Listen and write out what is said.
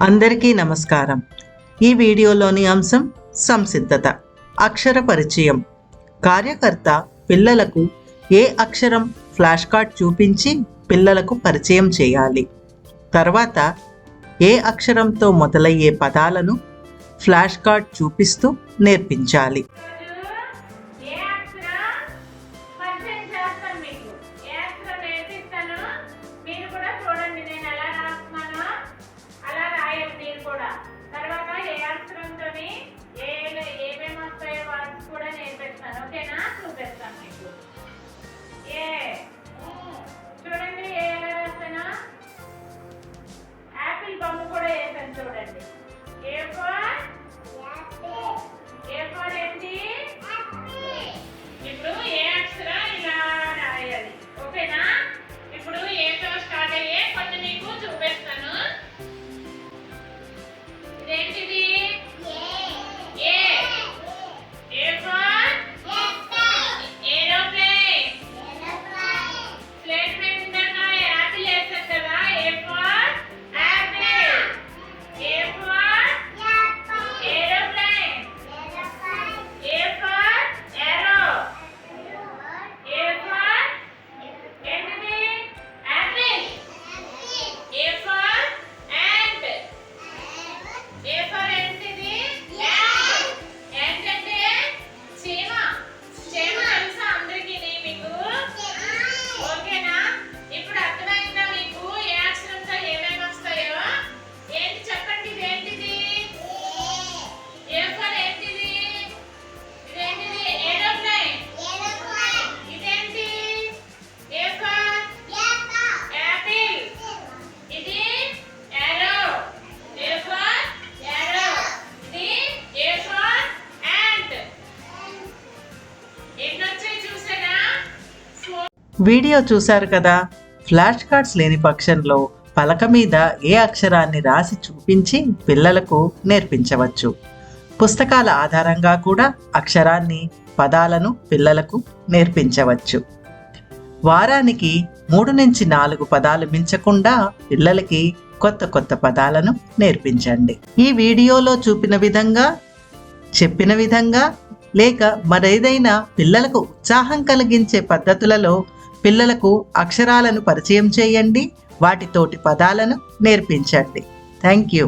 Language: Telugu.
అందరికీ నమస్కారం. ఈ వీడియోలోని అంశం సంసిద్ధత. అక్షర పరిచయం. కార్యకర్త పిల్లలకు ఏ అక్షరం ఫ్లాష్ కార్డ్ చూపించి పిల్లలకు పరిచయం చేయాలి. తర్వాత ఏ అక్షరంతో మొదలయ్యే పదాలను ఫ్లాష్ కార్డ్ చూపిస్తూ నేర్పించాలి. చూడండి. ఏ ఫర్ ఏంటి? ఇప్పుడు ఏ అక్షరం ఇలా రాయాలి. ఓకేనా? ఇప్పుడు ఏతో స్టార్ట్ అయ్యే కొన్ని మీకు చూపిస్తాను. ఇదేంటిది? A. A for aeroplane. Plate మీద యాపిల్ వేస్తారు కదా. A for apple. A for aeroplane. A for arrow. A for ఏంటిది? apple. A for ant. A for ఏంటిది? ant. ant అంటే చీమ. చీమ తెలుసా అందరికీ మీకు? ఓకేనా? ఇప్పుడు అర్థమైందా మీకు ఏ అక్షరంతో ఏమేమి వస్తాయో? ఏంటి చెప్పండి. ఇదేంటిది? ఏ ఫర్ ఏంటిది? ఇదేంటిది? ఏరోప్లేన్. ఇదేంటి? ఏ ఫర్ యాపిల్. ఇది యారో. A for arrow. ఇది ఏ ఫర్ యాంట్. ఎన్నొచ్చాయి చూసారా? వీడియో చూశారు కదా. ఫ్లాష్ కార్డ్స్ లేని పక్షంలో పలక మీద ఏ అక్షరాన్ని రాసి చూపించి పిల్లలకు నేర్పించవచ్చు. పుస్తకాల ఆధారంగా కూడా అక్షరాన్ని, పదాలను పిల్లలకు నేర్పించవచ్చు. వారానికి 3 నుంచి 4 పదాలు మించకుండా పిల్లలకి కొత్త కొత్త పదాలను నేర్పించండి. ఈ వీడియోలో చూపిన విధంగా, చెప్పిన విధంగా లేక మరేదైనా పిల్లలకు ఉత్సాహం కలిగించే పద్ధతులలో పిల్లలకు అక్షరాలను పరిచయం చేయండి. వాటితోటి పదాలను నేర్పించండి. Thank you.